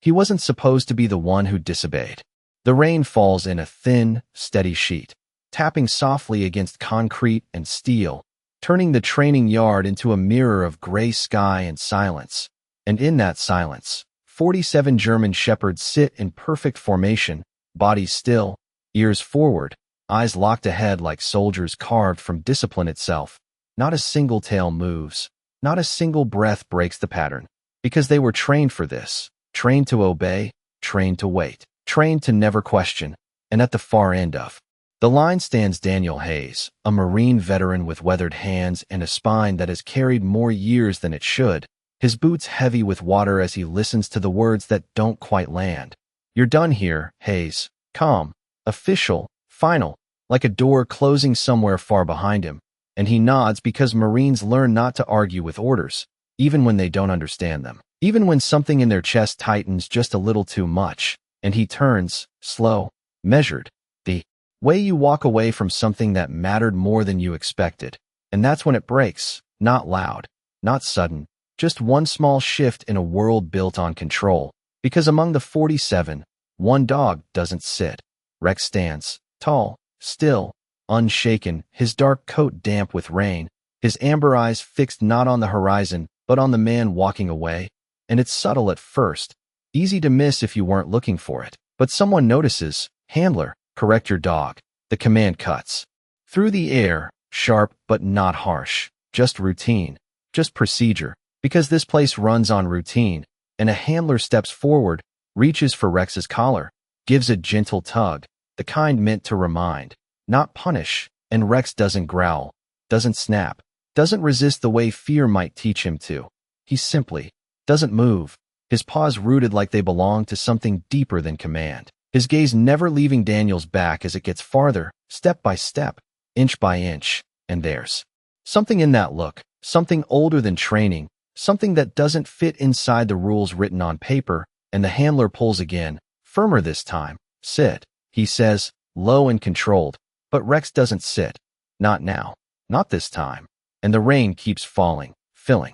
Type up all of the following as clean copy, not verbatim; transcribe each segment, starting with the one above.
He wasn't supposed to be the one who disobeyed. The rain falls in a thin, steady sheet, tapping softly against concrete and steel, turning the training yard into a mirror of gray sky and silence. And in that silence, 47 German shepherds sit in perfect formation, bodies still, ears forward, eyes locked ahead like soldiers carved from discipline itself. Not a single tail moves, not a single breath breaks the pattern, because they were trained for this, trained to obey, trained to wait, trained to never question. And at the far end of the line stands Daniel Hayes, a Marine veteran with weathered hands and a spine that has carried more years than it should, his boots heavy with water as he listens to the words that don't quite land. "You're done here, Hayes." Calm, official, final, like a door closing somewhere far behind him. And he nods because Marines learn not to argue with orders, even when they don't understand them, even when something in their chest tightens just a little too much, and he turns, slow, measured, the way you walk away from something that mattered more than you expected. And that's when it breaks, not loud, not sudden, just one small shift in a world built on control. Because among the 47, one dog doesn't sit. Rex stands, tall, still, unshaken, his dark coat damp with rain, his amber eyes fixed not on the horizon, but on the man walking away. And it's subtle at first, easy to miss if you weren't looking for it. But someone notices. "Handler, correct your dog." The command cuts through the air, sharp but not harsh, just routine, just procedure, because this place runs on routine. And a handler steps forward, reaches for Rex's collar, gives a gentle tug, the kind meant to remind, not punish. And Rex doesn't growl, doesn't snap, doesn't resist the way fear might teach him to. He simply doesn't move, his paws rooted like they belong to something deeper than command. His gaze never leaving Daniel's back as it gets farther, step by step, inch by inch. And there's something in that look, something older than training, something that doesn't fit inside the rules written on paper. And the handler pulls again, firmer this time. "Sit," he says, low and controlled. But Rex doesn't sit. Not now. Not this time. And the rain keeps falling, filling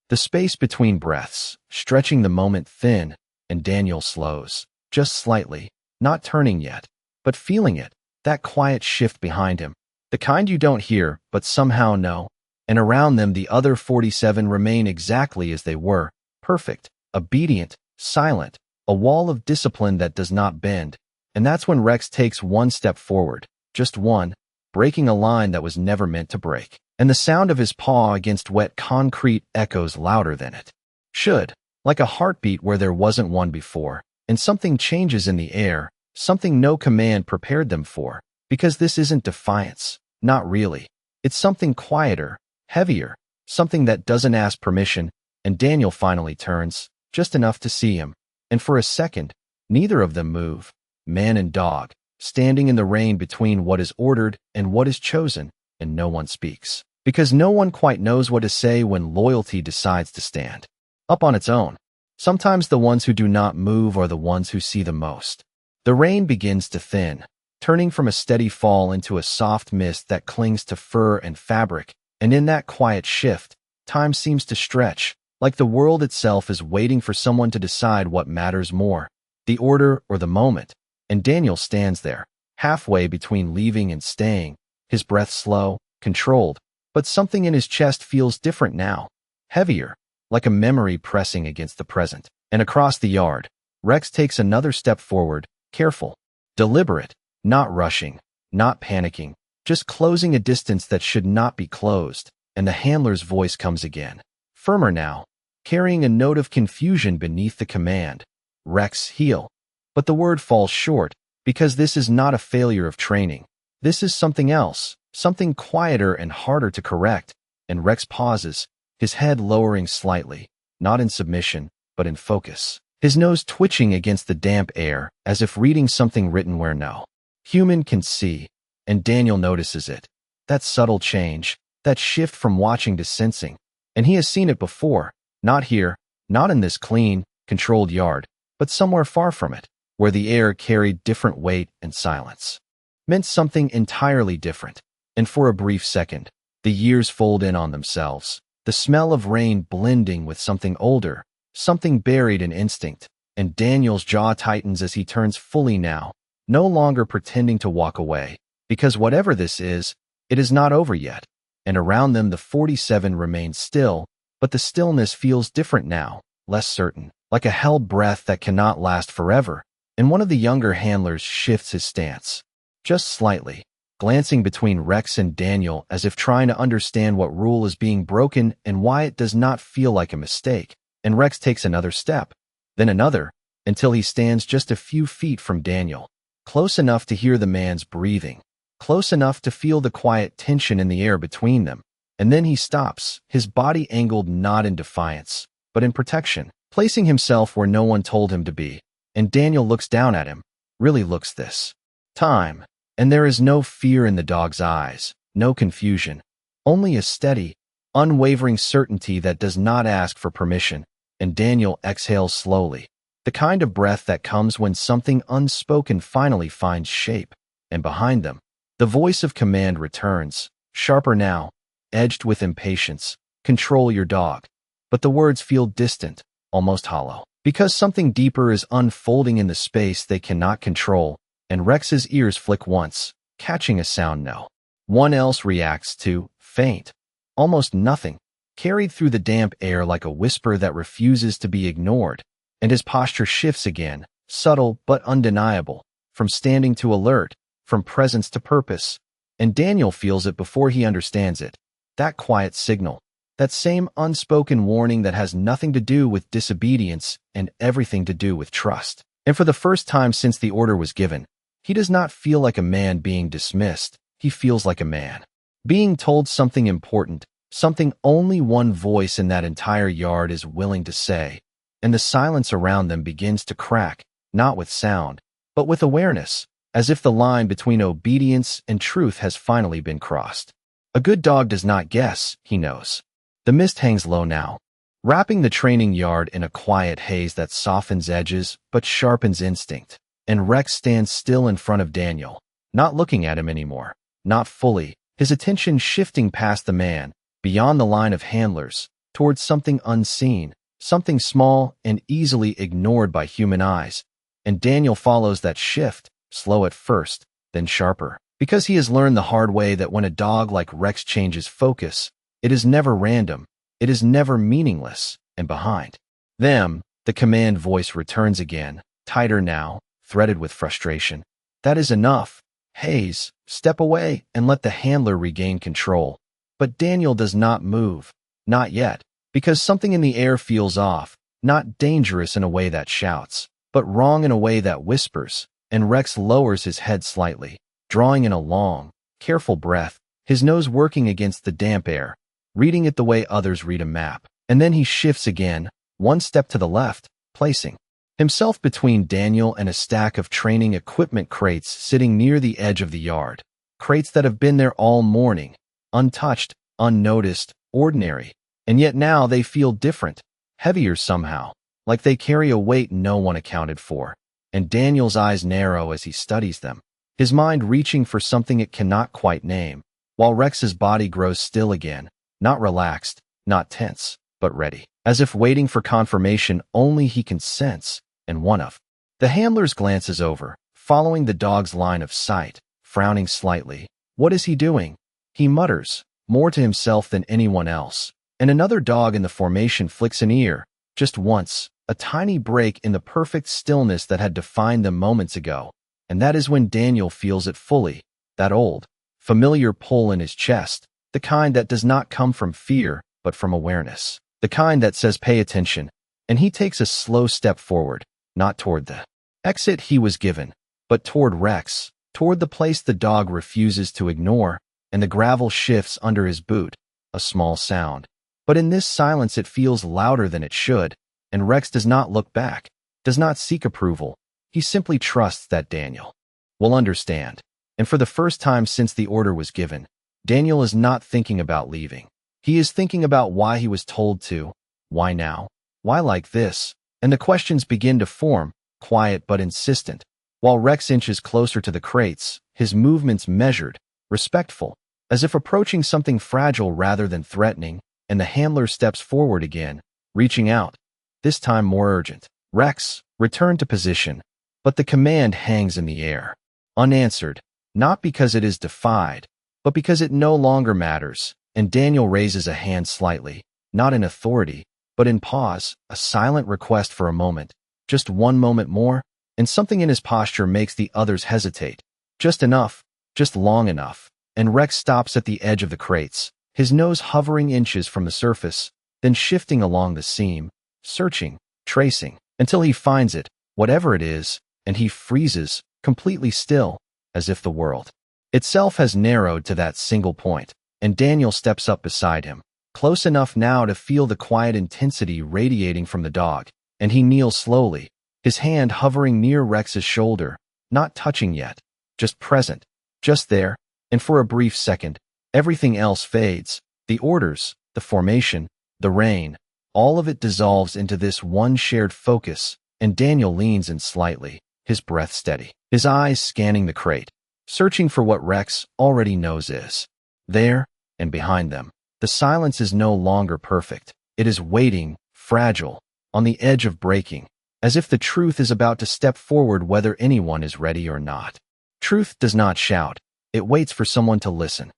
the space between breaths, stretching the moment thin. And Daniel slows, just slightly, not turning yet, but feeling it, that quiet shift behind him, the kind you don't hear but somehow know. And around them the other 47 remain exactly as they were, perfect, obedient, silent, a wall of discipline that does not bend. And that's when Rex takes one step forward, just one, breaking a line that was never meant to break. And the sound of his paw against wet concrete echoes louder than it should, like a heartbeat where there wasn't one before. And something changes in the air, something no command prepared them for. Because this isn't defiance, not really. It's something quieter, heavier, something that doesn't ask permission. And Daniel finally turns, just enough to see him. And for a second, neither of them move, man and dog, standing in the rain between what is ordered and what is chosen. And no one speaks. Because no one quite knows what to say when loyalty decides to stand up on its own. Sometimes the ones who do not move are the ones who see the most. The rain begins to thin, turning from a steady fall into a soft mist that clings to fur and fabric. And in that quiet shift, time seems to stretch, like the world itself is waiting for someone to decide what matters more, the order or the moment. And Daniel stands there, halfway between leaving and staying, his breath slow, controlled. But something in his chest feels different now, heavier, like a memory pressing against the present. And across the yard, Rex takes another step forward, careful, deliberate, not rushing, not panicking, just closing a distance that should not be closed. And the handler's voice comes again, firmer now, carrying a note of confusion beneath the command. "Rex, heel." But the word falls short, because this is not a failure of training. This is something else. Something quieter and harder to correct. And Rex pauses, his head lowering slightly, not in submission, but in focus. His nose twitching against the damp air, as if reading something written where no human can see. And Daniel notices it. That subtle change, that shift from watching to sensing. And he has seen it before, not here, not in this clean, controlled yard, but somewhere far from it, where the air carried different weight and silence. Meant something entirely different. And for a brief second, the years fold in on themselves, the smell of rain blending with something older, something buried in instinct. and Daniel's jaw tightens as he turns fully now, no longer pretending to walk away, because whatever this is, it is not over yet. And around them the 47 remains still, but the stillness feels different now, less certain, like a held breath that cannot last forever. And one of the younger handlers shifts his stance, just slightly, glancing between Rex and Daniel as if trying to understand what rule is being broken and why it does not feel like a mistake. And Rex takes another step, then another, until he stands just a few feet from Daniel, close enough to hear the man's breathing, close enough to feel the quiet tension in the air between them. And then he stops, his body angled not in defiance, but in protection, placing himself where no one told him to be. And Daniel looks down at him, really looks this time, and there is no fear in the dog's eyes, no confusion, only a steady, unwavering certainty that does not ask for permission. And Daniel exhales slowly, the kind of breath that comes when something unspoken finally finds shape. And behind them, the voice of command returns, sharper now, edged with impatience. Control your dog. But the words feel distant, almost hollow, because something deeper is unfolding in the space they cannot control. And Rex's ears flick once, catching a sound no one else reacts to, faint, almost nothing, carried through the damp air like a whisper that refuses to be ignored. And his posture shifts again, subtle but undeniable, from standing to alert, from presence to purpose. And Daniel feels it before he understands it, that quiet signal, that same unspoken warning that has nothing to do with disobedience and everything to do with trust. And for the first time since the order was given, he does not feel like a man being dismissed, he feels like a man being told something important, something only one voice in that entire yard is willing to say. And the silence around them begins to crack, not with sound, but with awareness, as if the line between obedience and truth has finally been crossed. A good dog does not guess, he knows. The mist hangs low now, wrapping the training yard in a quiet haze that softens edges but sharpens instinct. And Rex stands still in front of Daniel, not looking at him anymore, not fully, his attention shifting past the man, beyond the line of handlers, towards something unseen, something small and easily ignored by human eyes. And Daniel follows that shift, slow at first, then sharper, because he has learned the hard way that when a dog like Rex changes focus, it is never random, it is never meaningless. And behind them, the command voice returns again, tighter now, threaded with frustration. That is enough. Hayes, step away and let the handler regain control. But Daniel does not move, not yet, because something in the air feels off, not dangerous in a way that shouts, but wrong in a way that whispers. And Rex lowers his head slightly, drawing in a long, careful breath, his nose working against the damp air, reading it the way others read a map. And then he shifts again, one step to the left, placing himself between Daniel and a stack of training equipment crates sitting near the edge of the yard. Crates that have been there all morning, untouched, unnoticed, ordinary. And yet now they feel different, heavier somehow, like they carry a weight no one accounted for. And Daniel's eyes narrow as he studies them, his mind reaching for something it cannot quite name, while Rex's body grows still again, not relaxed, not tense, but ready, as if waiting for confirmation only he can sense. And one of the handlers glances over, following the dog's line of sight, frowning slightly. What is he doing? He mutters, more to himself than anyone else. And another dog in the formation flicks an ear, just once, a tiny break in the perfect stillness that had defined them moments ago. And that is when Daniel feels it fully, that old, familiar pull in his chest, the kind that does not come from fear, but from awareness, the kind that says pay attention. And he takes a slow step forward, not toward the exit he was given, but toward Rex, toward the place the dog refuses to ignore. And the gravel shifts under his boot, a small sound. But in this silence it feels louder than it should. And Rex does not look back, does not seek approval. He simply trusts that Daniel will understand. And for the first time since the order was given, Daniel is not thinking about leaving. He is thinking about why he was told to. Why now? Why like this? And the questions begin to form, quiet but insistent, while Rex inches closer to the crates, his movements measured, respectful, as if approaching something fragile rather than threatening. And the handler steps forward again, reaching out, this time more urgent. Rex, return to position. But the command hangs in the air, unanswered, not because it is defied, but because it no longer matters. And Daniel raises a hand slightly, not in authority, but in pause, a silent request for a moment. Just one moment more, and something in his posture makes the others hesitate. Just enough, just long enough. And Rex stops at the edge of the crates, his nose hovering inches from the surface, then shifting along the seam, searching, tracing, until he finds it, whatever it is, and he freezes, completely still, as if the world itself has narrowed to that single point. And Daniel steps up beside him, close enough now to feel the quiet intensity radiating from the dog, and he kneels slowly, his hand hovering near Rex's shoulder, not touching yet, just present, just there. And for a brief second, everything else fades, the orders, the formation, the rain, all of it dissolves into this one shared focus. And Daniel leans in slightly, his breath steady, his eyes scanning the crate, searching for what Rex already knows is there. And behind them, the silence is no longer perfect. It is waiting, fragile, on the edge of breaking, as if the truth is about to step forward whether anyone is ready or not. Truth does not shout. It waits for someone to listen.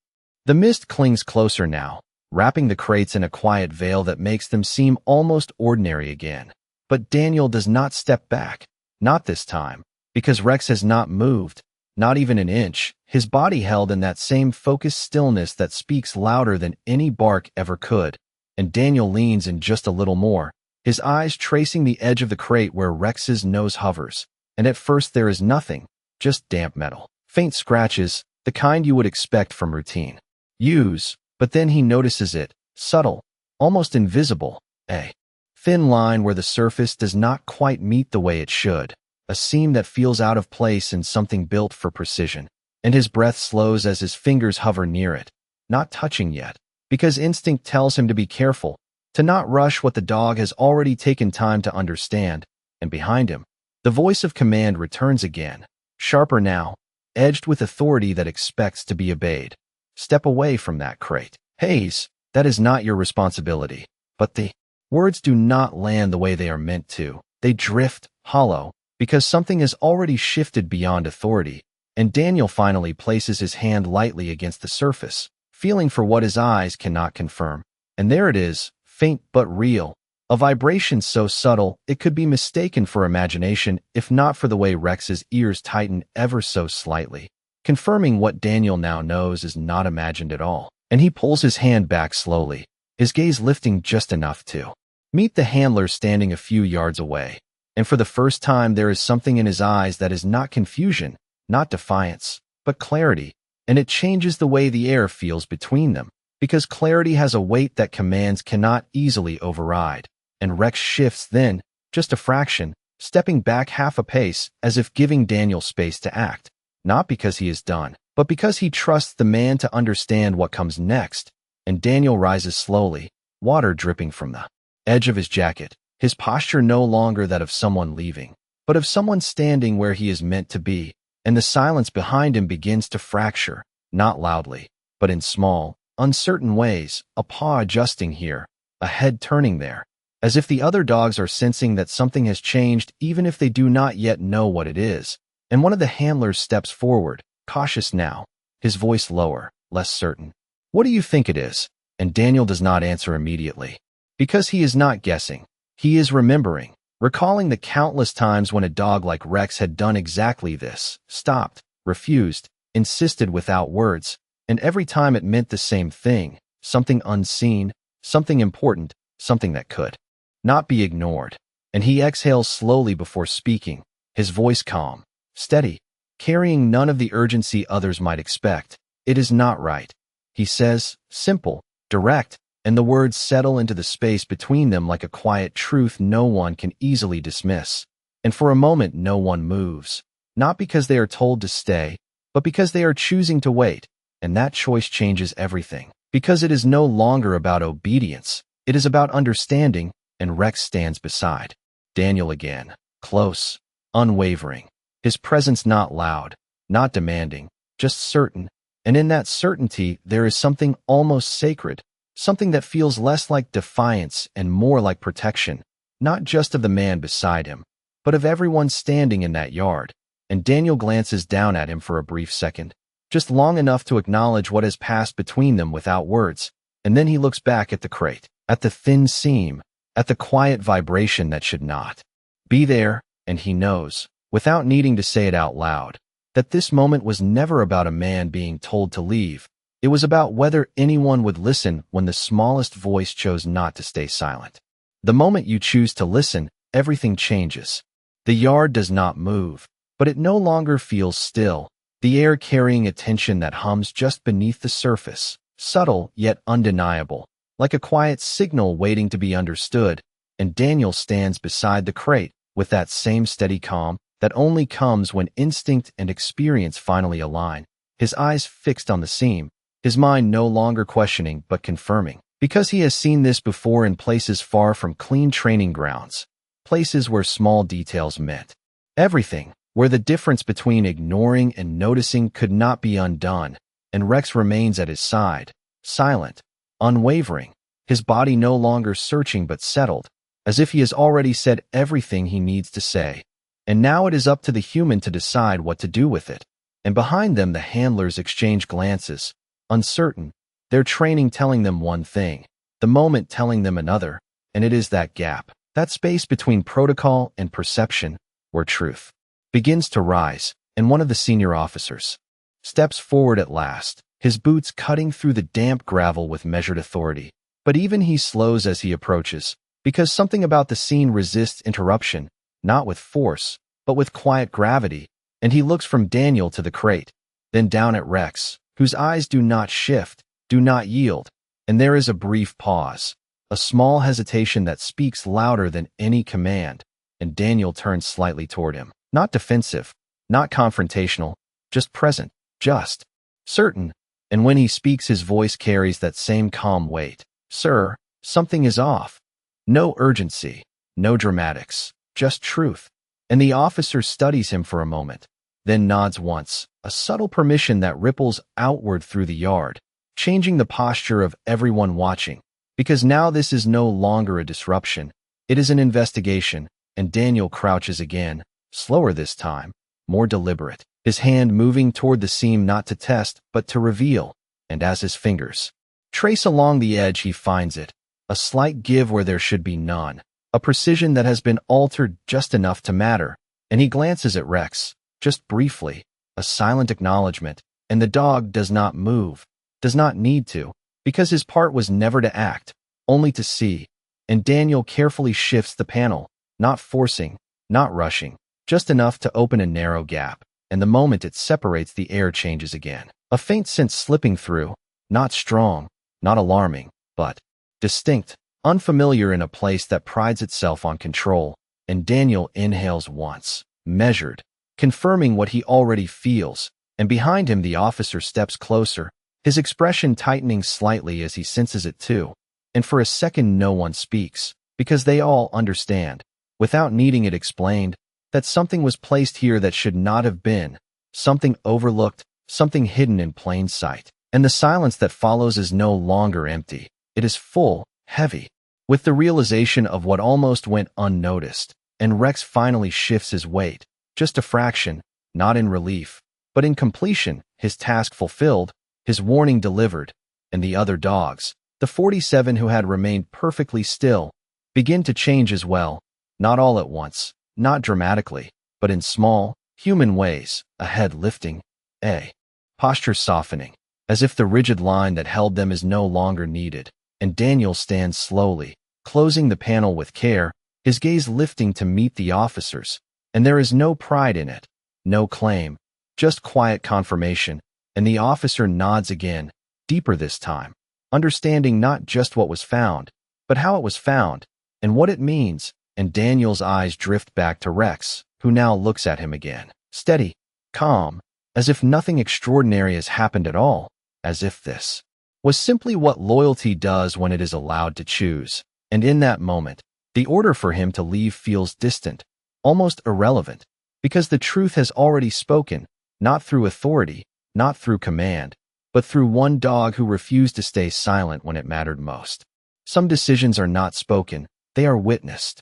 The mist clings closer now, wrapping the crates in a quiet veil that makes them seem almost ordinary again. But Daniel does not step back. Not this time, because Rex has not moved, not even an inch, his body held in that same focused stillness that speaks louder than any bark ever could. And Daniel leans in just a little more, his eyes tracing the edge of the crate where Rex's nose hovers. And at first there is nothing, just damp metal, faint scratches, the kind you would expect from routine use. But then he notices it, subtle, almost invisible, a thin line where the surface does not quite meet the way it should, a seam that feels out of place in something built for precision. And his breath slows as his fingers hover near it, not touching yet, because instinct tells him to be careful, to not rush what the dog has already taken time to understand. And behind him, the voice of command returns again, sharper now, edged with authority that expects to be obeyed. Step away from that crate. Hayes, that is not your responsibility. But the words do not land the way they are meant to. They drift, hollow, because something has already shifted beyond authority. And Daniel finally places his hand lightly against the surface, feeling for what his eyes cannot confirm. And there it is, faint but real, a vibration so subtle it could be mistaken for imagination if not for the way Rex's ears tighten ever so slightly, confirming what Daniel now knows is not imagined at all. And he pulls his hand back slowly, his gaze lifting just enough to meet the handler standing a few yards away. And for the first time there is something in his eyes that is not confusion, not defiance, but clarity. And it changes the way the air feels between them, because clarity has a weight that commands cannot easily override. And Rex shifts then, just a fraction, stepping back half a pace as if giving Daniel space to act, not because he is done, but because he trusts the man to understand what comes next. And Daniel rises slowly, water dripping from the edge of his jacket, his posture no longer that of someone leaving, but of someone standing where he is meant to be. And the silence behind him begins to fracture, not loudly, but in small, uncertain ways, a paw adjusting here, a head turning there, as if the other dogs are sensing that something has changed even if they do not yet know what it is. And one of the handlers steps forward, cautious now, his voice lower, less certain. What do you think it is? And Daniel does not answer immediately, because he is not guessing. He is remembering, recalling the countless times when a dog like Rex had done exactly this, stopped, refused, insisted without words, and every time it meant the same thing, something unseen, something important, something that could not be ignored. And he exhales slowly before speaking, his voice calm, steady, carrying none of the urgency others might expect. It is not right, he says, simple, direct, and the words settle into the space between them like a quiet truth no one can easily dismiss. And for a moment no one moves, not because they are told to stay, but because they are choosing to wait. And that choice changes everything, because it is no longer about obedience, it is about understanding. And Rex stands beside Daniel again, close, unwavering, his presence not loud, not demanding, just certain. And in that certainty there is something almost sacred, something that feels less like defiance and more like protection, not just of the man beside him, but of everyone standing in that yard. And Daniel glances down at him for a brief second, just long enough to acknowledge what has passed between them without words, and then he looks back at the crate, at the thin seam, at the quiet vibration that should not be there, and he knows, without needing to say it out loud, that this moment was never about a man being told to leave. It was about whether anyone would listen when the smallest voice chose not to stay silent. The moment you choose to listen, everything changes. The yard does not move, but it no longer feels still, the air carrying a tension that hums just beneath the surface, subtle yet undeniable, like a quiet signal waiting to be understood, and Daniel stands beside the crate with that same steady calm that only comes when instinct and experience finally align, his eyes fixed on the seam, his mind no longer questioning but confirming, because he has seen this before in places far from clean training grounds, places where small details meant everything, where the difference between ignoring and noticing could not be undone, and Rex remains at his side, silent, unwavering, his body no longer searching but settled, as if he has already said everything he needs to say. And now it is up to the human to decide what to do with it. And behind them the handlers exchange glances, uncertain, their training telling them one thing, the moment telling them another, and it is that gap, that space between protocol and perception, where truth begins to rise, and one of the senior officers steps forward at last, his boots cutting through the damp gravel with measured authority. But even he slows as he approaches, because something about the scene resists interruption, not with force, but with quiet gravity, and he looks from Daniel to the crate, then down at Rex, whose eyes do not shift, do not yield, and there is a brief pause, a small hesitation that speaks louder than any command, and Daniel turns slightly toward him, not defensive, not confrontational, just present, just certain, and when he speaks his voice carries that same calm weight. Sir, something is off. No urgency, no dramatics, just truth. And the officer studies him for a moment, then nods once, a subtle permission that ripples outward through the yard, changing the posture of everyone watching, because now this is no longer a disruption, it is an investigation, and Daniel crouches again, slower this time, more deliberate, his hand moving toward the seam not to test, but to reveal, and as his fingers trace along the edge he finds it, a slight give where there should be none, a precision that has been altered just enough to matter, and he glances at Rex, just briefly, a silent acknowledgement, and the dog does not move, does not need to, because his part was never to act, only to see, and Daniel carefully shifts the panel, not forcing, not rushing, just enough to open a narrow gap, and the moment it separates the air changes again, a faint sense slipping through, not strong, not alarming, but distinct, unfamiliar in a place that prides itself on control, and Daniel inhales once, measured, confirming what he already feels, and behind him the officer steps closer, his expression tightening slightly as he senses it too, and for a second no one speaks, because they all understand, without needing it explained, that something was placed here that should not have been, something overlooked, something hidden in plain sight. And the silence that follows is no longer empty. It is full, heavy, with the realization of what almost went unnoticed, and Rex finally shifts his weight, just a fraction, not in relief, but in completion, his task fulfilled, his warning delivered, and the other dogs, the 47 who had remained perfectly still, begin to change as well, not all at once, not dramatically, but in small, human ways, a head lifting, a posture softening, as if the rigid line that held them is no longer needed, and Daniel stands slowly, closing the panel with care, his gaze lifting to meet the officers, and there is no pride in it, no claim, just quiet confirmation, and the officer nods again, deeper this time, understanding not just what was found, but how it was found, and what it means, and Daniel's eyes drift back to Rex, who now looks at him again, steady, calm, as if nothing extraordinary has happened at all, as if this was simply what loyalty does when it is allowed to choose. And in that moment, the order for him to leave feels distant, almost irrelevant, because the truth has already spoken, not through authority, not through command, but through one dog who refused to stay silent when it mattered most. Some decisions are not spoken, they are witnessed.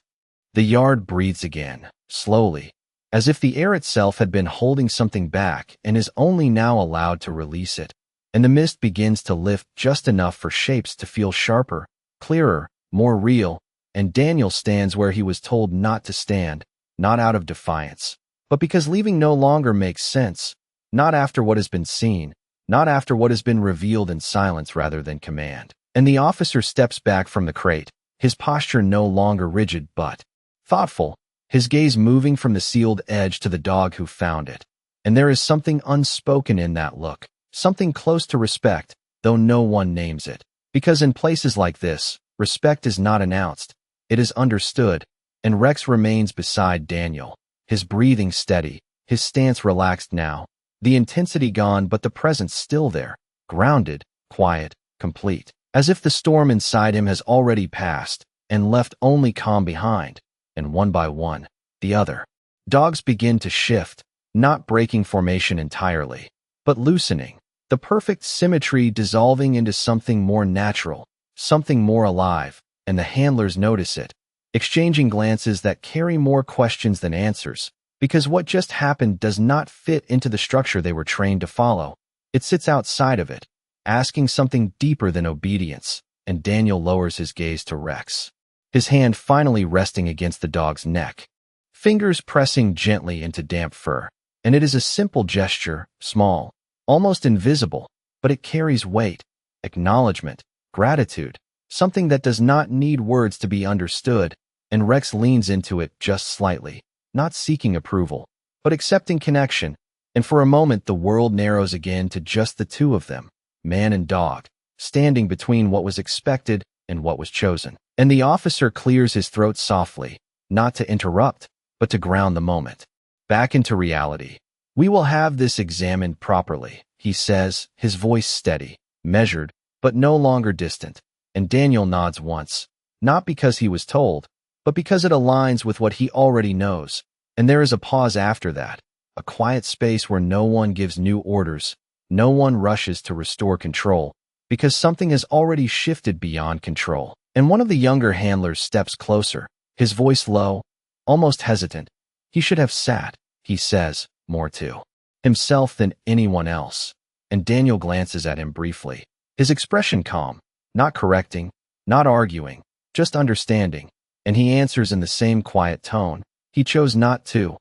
The yard breathes again, slowly, as if the air itself had been holding something back and is only now allowed to release it. And the mist begins to lift just enough for shapes to feel sharper, clearer, more real, and Daniel stands where he was told not to stand, not out of defiance, but because leaving no longer makes sense, not after what has been seen, not after what has been revealed in silence rather than command. And the officer steps back from the crate, his posture no longer rigid but thoughtful, his gaze moving from the sealed edge to the dog who found it. And there is something unspoken in that look, something close to respect, though no one names it. Because in places like this, respect is not announced, it is understood, and Rex remains beside Daniel, his breathing steady, his stance relaxed now, the intensity gone but the presence still there, grounded, quiet, complete, as if the storm inside him has already passed and left only calm behind. And one by one, the other dogs begin to shift, not breaking formation entirely, but loosening, the perfect symmetry dissolving into something more natural, something more alive, and the handlers notice it, exchanging glances that carry more questions than answers, because what just happened does not fit into the structure they were trained to follow. It sits outside of it, asking something deeper than obedience, and Daniel lowers his gaze to Rex, his hand finally resting against the dog's neck, fingers pressing gently into damp fur. And it is a simple gesture, small, almost invisible, but it carries weight, acknowledgement, gratitude, something that does not need words to be understood, and Rex leans into it just slightly, not seeking approval, but accepting connection, and for a moment the world narrows again to just the two of them, man and dog, standing between what was expected and what was chosen. And the officer clears his throat softly, not to interrupt, but to ground the moment back into reality. "We will have this examined properly," he says, his voice steady, measured, but no longer distant. And Daniel nods once, not because he was told, but because it aligns with what he already knows. And there is a pause after that, a quiet space where no one gives new orders, no one rushes to restore control, because something has already shifted beyond control. And one of the younger handlers steps closer, his voice low, almost hesitant. "He should have sat," he says, more to himself than anyone else. And Daniel glances at him briefly, his expression calm, not correcting, not arguing, just understanding. And he answers in the same quiet tone, "He chose not to."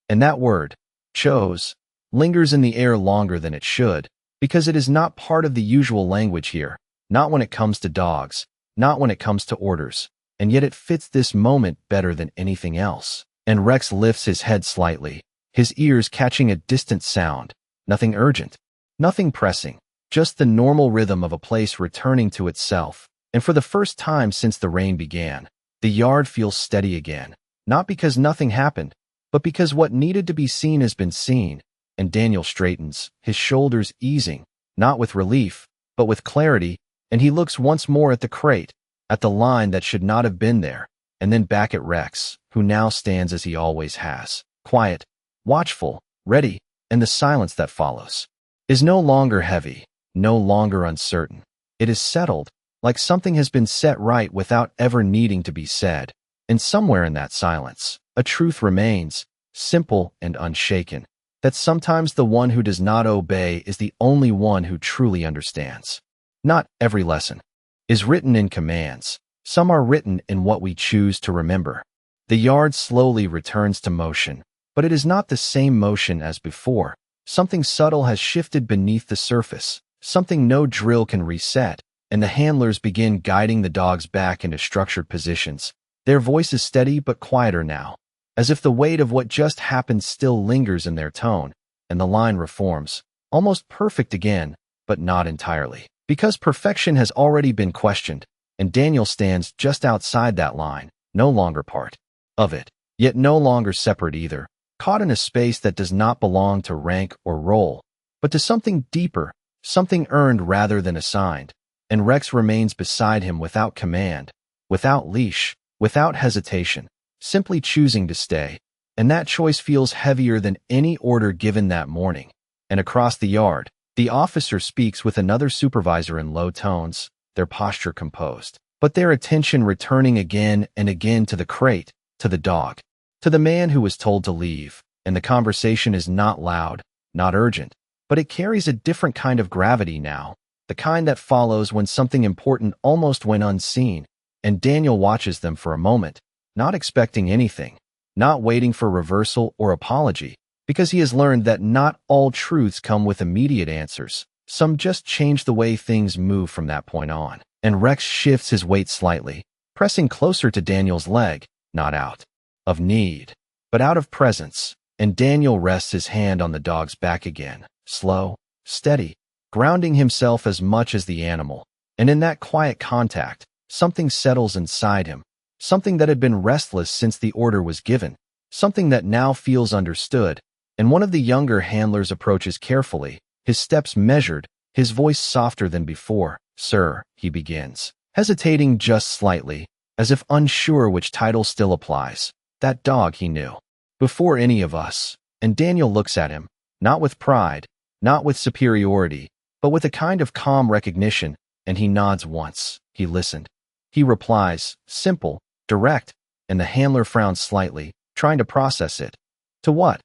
And that word, chose, lingers in the air longer than it should, because it is not part of the usual language here, not when it comes to dogs, not when it comes to orders, and yet it fits this moment better than anything else. And Rex lifts his head slightly, his ears catching a distant sound, nothing urgent, nothing pressing, just the normal rhythm of a place returning to itself. And for the first time since the rain began, the yard feels steady again, not because nothing happened, but because what needed to be seen has been seen. And Daniel straightens, his shoulders easing, not with relief, but with clarity, and he looks once more at the crate, at the line that should not have been there, and then back at Rex, who now stands as he always has, quiet, watchful, ready, and the silence that follows is no longer heavy, no longer uncertain. It is settled, like something has been set right without ever needing to be said. And somewhere in that silence, a truth remains, simple and unshaken, that sometimes the one who does not obey is the only one who truly understands. Not every lesson is written in commands. Some are written in what we choose to remember. The yard slowly returns to motion, but it is not the same motion as before. Something subtle has shifted beneath the surface, something no drill can reset, and the handlers begin guiding the dogs back into structured positions. Their voice is steady but quieter now, as if the weight of what just happened still lingers in their tone, and the line reforms, almost perfect again, but not entirely. Because perfection has already been questioned, and Daniel stands just outside that line, no longer part of it, yet no longer separate either, caught in a space that does not belong to rank or role, but to something deeper, something earned rather than assigned. And Rex remains beside him without command, without leash, without hesitation, simply choosing to stay. And that choice feels heavier than any order given that morning. And across the yard, the officer speaks with another supervisor in low tones, their posture composed, but their attention returning again and again to the crate, to the dog, To the man who was told to leave, and the conversation is not loud, not urgent, but it carries a different kind of gravity now, the kind that follows when something important almost went unseen, and Daniel watches them for a moment, not expecting anything, not waiting for reversal or apology, because he has learned that not all truths come with immediate answers. Some just change the way things move from that point on. And Rex shifts his weight slightly, pressing closer to Daniel's leg, not out of need, but out of presence, and Daniel rests his hand on the dog's back again, slow, steady, grounding himself as much as the animal. And in that quiet contact, something settles inside him, something that had been restless since the order was given, something that now feels understood. And one of the younger handlers approaches carefully, his steps measured, his voice softer than before. "Sir," he begins, hesitating just slightly, as if unsure which title still applies. That dog, he knew, before any of us. And Daniel looks at him, not with pride, not with superiority, but with a kind of calm recognition, and he nods once. He listened. He replies, simple, direct, and the handler frowns slightly, trying to process it. "To what?"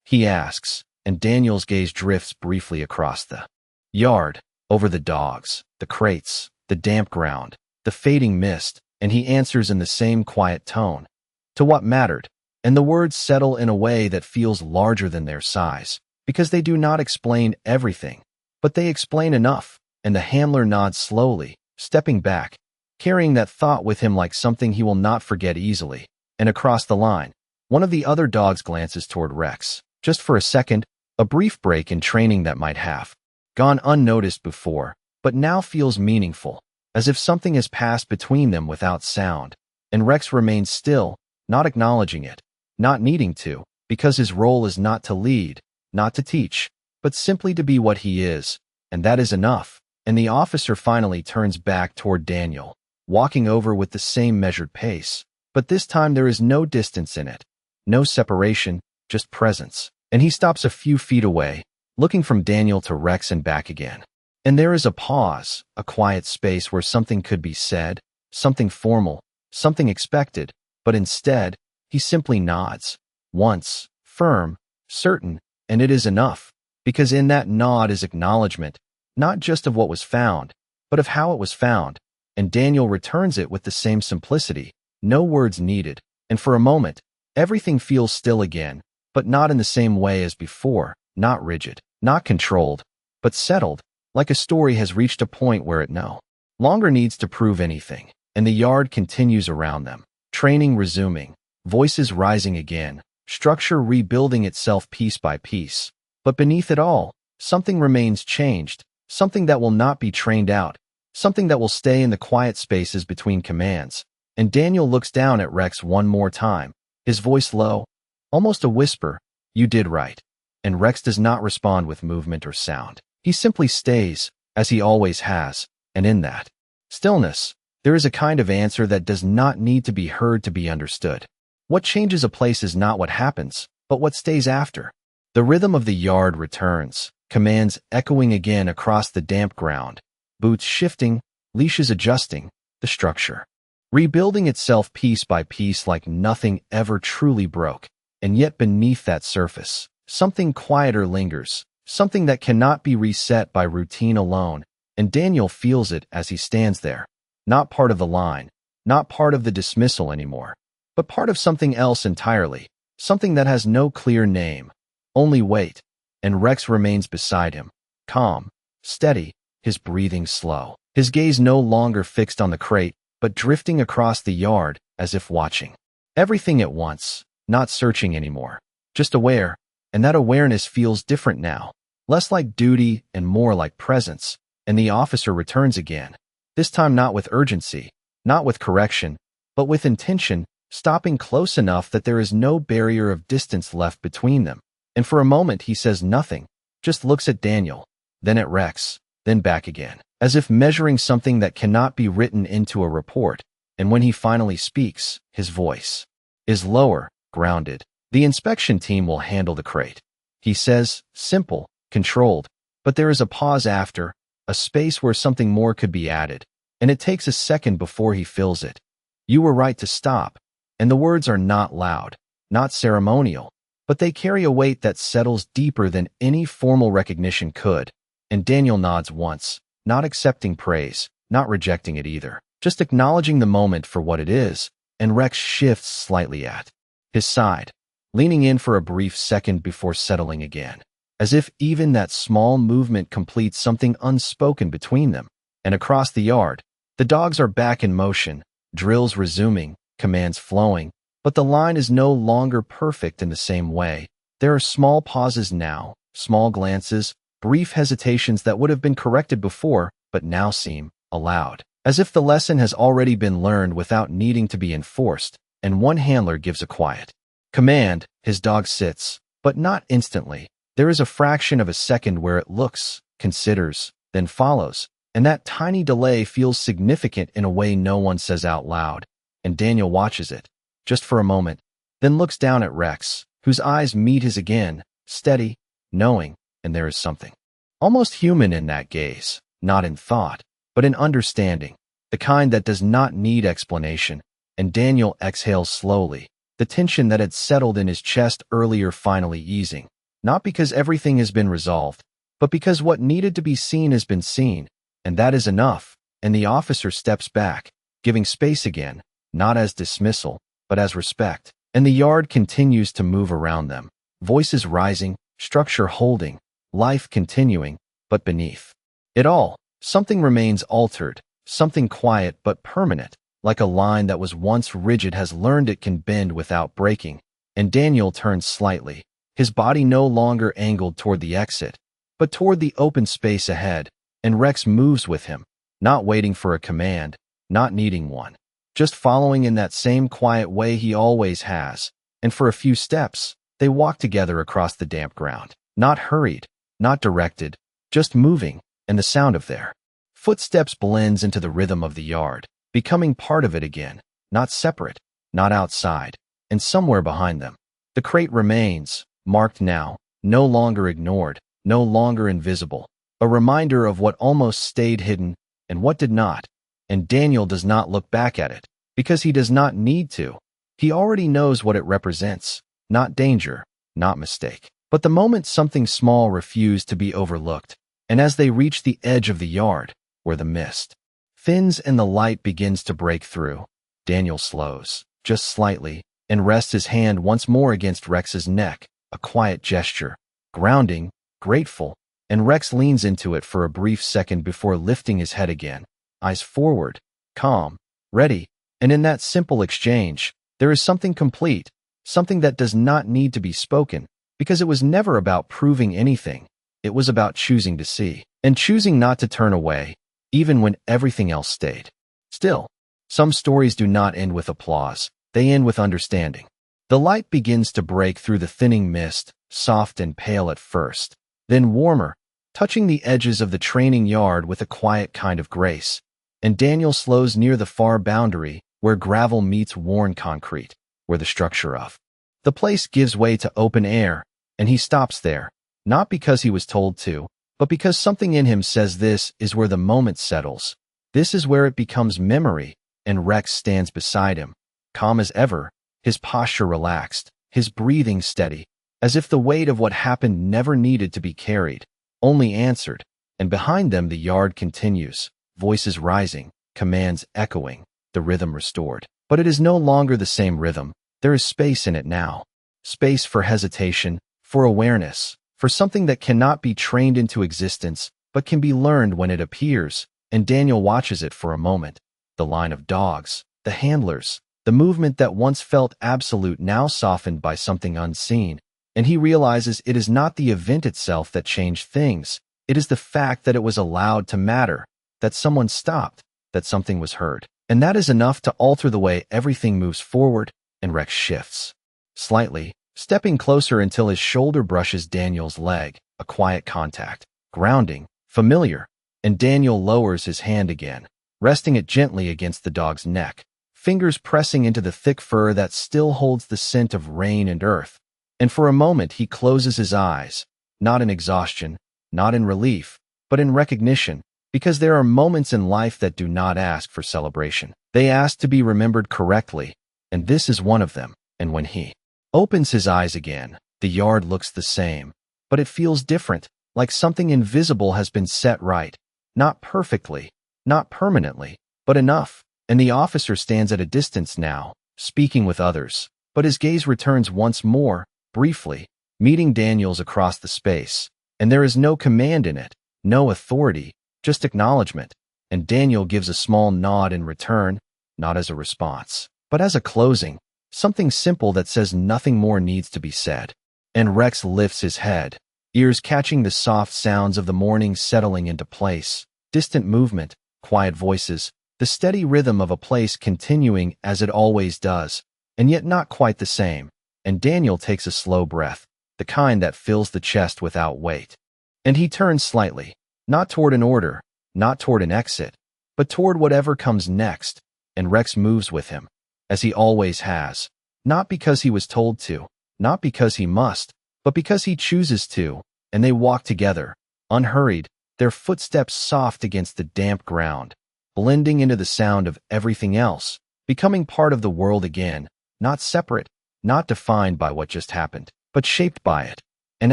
he asks, and Daniel's gaze drifts briefly across the yard, over the dogs, the crates, the damp ground, the fading mist, and he answers in the same quiet tone. "To what mattered." And the words settle in a way that feels larger than their size, because they do not explain everything, but they explain enough, and the handler nods slowly, stepping back, carrying that thought with him like something he will not forget easily. And across the line, one of the other dogs glances toward Rex, just for a second, a brief break in training that might have gone unnoticed before, but now feels meaningful, as if something has passed between them without sound. And Rex remains still, not acknowledging it, not needing to, because his role is not to lead, not to teach, but simply to be what he is, and that is enough. And the officer finally turns back toward Daniel, walking over with the same measured pace, but this time there is no distance in it, no separation, just presence. And he stops a few feet away, looking from Daniel to Rex and back again. And there is a pause, a quiet space where something could be said, something formal, something expected, but instead, he simply nods. Once, firm, certain, and it is enough, because in that nod is acknowledgement, not just of what was found, but of how it was found. And Daniel returns it with the same simplicity, no words needed, and for a moment, everything feels still again, but not in the same way as before, not rigid, not controlled, but settled, like a story has reached a point where it no longer needs to prove anything. And the yard continues around them, training resuming, voices rising again, structure rebuilding itself piece by piece. But beneath it all, something remains changed, something that will not be trained out, something that will stay in the quiet spaces between commands. And Daniel looks down at Rex one more time, his voice low, almost a whisper, "You did right." And Rex does not respond with movement or sound. He simply stays, as he always has, and in that stillness, there is a kind of answer that does not need to be heard to be understood. What changes a place is not what happens, but what stays after. The rhythm of the yard returns, commands echoing again across the damp ground, boots shifting, leashes adjusting, the structure rebuilding itself piece by piece like nothing ever truly broke. And yet beneath that surface, something quieter lingers, something that cannot be reset by routine alone, and Daniel feels it as he stands there. Not part of the line, not part of the dismissal anymore, but part of something else entirely, something that has no clear name, only weight. And Rex remains beside him, calm, steady, his breathing slow, his gaze no longer fixed on the crate, but drifting across the yard as if watching everything at once, not searching anymore, just aware. And that awareness feels different now, less like duty and more like presence. And the officer returns again, this time not with urgency, not with correction, but with intention, stopping close enough that there is no barrier of distance left between them. And for a moment he says nothing, just looks at Daniel, then at Rex, then back again, as if measuring something that cannot be written into a report. And when he finally speaks, his voice is lower, grounded. "The inspection team will handle the crate," he says, simple, controlled. But there is a pause after, a space where something more could be added, and it takes a second before he fills it. "You were right to stop." And the words are not loud, not ceremonial, but they carry a weight that settles deeper than any formal recognition could. And Daniel nods once, not accepting praise, not rejecting it either, just acknowledging the moment for what it is, and Rex shifts slightly at his side, leaning in for a brief second before settling again, as if even that small movement completes something unspoken between them. And across the yard, the dogs are back in motion, drills resuming, commands flowing, but the line is no longer perfect in the same way. There are small pauses now, small glances, brief hesitations that would have been corrected before, but now seem allowed, as if the lesson has already been learned without needing to be enforced. And one handler gives a quiet command. His dog sits, but not instantly. There is a fraction of a second where it looks, considers, then follows, and that tiny delay feels significant in a way no one says out loud. And Daniel watches it, just for a moment, then looks down at Rex, whose eyes meet his again, steady, knowing, and there is something almost human in that gaze, not in thought, but in understanding, the kind that does not need explanation. And Daniel exhales slowly, the tension that had settled in his chest earlier finally easing, not because everything has been resolved, but because what needed to be seen has been seen, and that is enough. And the officer steps back, giving space again, not as dismissal, but as respect. And the yard continues to move around them, voices rising, structure holding, life continuing, but beneath it all, something remains altered, something quiet but permanent, like a line that was once rigid has learned it can bend without breaking. And Daniel turns slightly, his body no longer angled toward the exit, but toward the open space ahead, and Rex moves with him, not waiting for a command, not needing one, just following in that same quiet way he always has. And for a few steps, they walk together across the damp ground, not hurried, not directed, just moving, and the sound of their footsteps blends into the rhythm of the yard, becoming part of it again, not separate, not outside. And somewhere behind them, the crate remains, marked now, no longer ignored, no longer invisible, a reminder of what almost stayed hidden and what did not. And Daniel does not look back at it, because he does not need to. He already knows what it represents, not danger, not mistake, but the moment something small refused to be overlooked. And as they reach the edge of the yard, where the mist thins and the light begins to break through, Daniel slows, just slightly, and rests his hand once more against Rex's neck, a quiet gesture, grounding, grateful, and Rex leans into it for a brief second before lifting his head again, eyes forward, calm, ready. And in that simple exchange, there is something complete, something that does not need to be spoken, because it was never about proving anything. It was about choosing to see, and choosing not to turn away, even when everything else stayed still. Some stories do not end with applause, they end with understanding. The light begins to break through the thinning mist, soft and pale at first, then warmer, touching the edges of the training yard with a quiet kind of grace. And Daniel slows near the far boundary, where gravel meets worn concrete, where the structure of the place gives way to open air, and he stops there, not because he was told to, but because something in him says this is where the moment settles. This is where it becomes memory. And Rex stands beside him, calm as ever, his posture relaxed, his breathing steady, as if the weight of what happened never needed to be carried, only answered. And behind them the yard continues, voices rising, commands echoing, the rhythm restored. But it is no longer the same rhythm. There is space in it now. Space for hesitation, for awareness, for something that cannot be trained into existence, but can be learned when it appears. And Daniel watches it for a moment. The line of dogs, the handlers, the movement that once felt absolute now softened by something unseen. And he realizes it is not the event itself that changed things. It is the fact that it was allowed to matter, that someone stopped, that something was heard. And that is enough to alter the way everything moves forward. And Rex shifts slightly, stepping closer until his shoulder brushes Daniel's leg, a quiet contact, grounding, familiar. And Daniel lowers his hand again, resting it gently against the dog's neck, fingers pressing into the thick fur that still holds the scent of rain and earth. And for a moment he closes his eyes, not in exhaustion, not in relief, but in recognition, because there are moments in life that do not ask for celebration. They ask to be remembered correctly, and this is one of them. And when he opens his eyes again. The yard looks the same, but it feels different, like something invisible has been set right. Not perfectly, not permanently, but enough. And the officer stands at a distance now, speaking with others. But his gaze returns once more, briefly, meeting Daniel's across the space. And there is no command in it, no authority, just acknowledgement. And Daniel gives a small nod in return, not as a response, but as a closing, something simple that says nothing more needs to be said. And Rex lifts his head, ears catching the soft sounds of the morning settling into place, distant movement, quiet voices, the steady rhythm of a place continuing as it always does, and yet not quite the same. And Daniel takes a slow breath, the kind that fills the chest without weight. And he turns slightly, not toward an order, not toward an exit, but toward whatever comes next, and Rex moves with him, as he always has, not because he was told to, not because he must, but because he chooses to, and they walk together, unhurried, their footsteps soft against the damp ground, blending into the sound of everything else, becoming part of the world again, not separate, not defined by what just happened, but shaped by it. And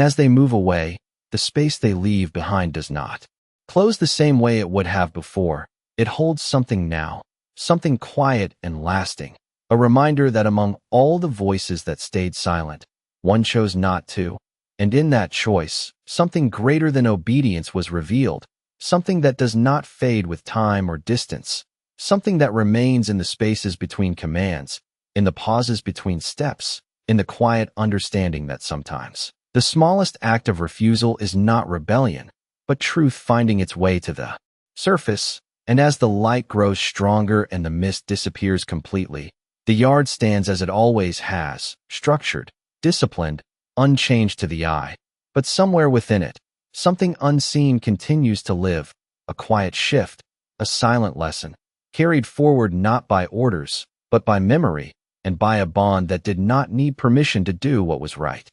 as they move away, the space they leave behind does not close the same way it would have before. It holds something now, something quiet and lasting, a reminder that among all the voices that stayed silent, one chose not to, and in that choice, something greater than obedience was revealed, something that does not fade with time or distance, something that remains in the spaces between commands, in the pauses between steps, in the quiet understanding that sometimes the smallest act of refusal is not rebellion, but truth finding its way to the surface. And as the light grows stronger and the mist disappears completely, the yard stands as it always has, structured, disciplined, unchanged to the eye. But somewhere within it, something unseen continues to live, a quiet shift, a silent lesson, carried forward not by orders, but by memory, and by a bond that did not need permission to do what was right.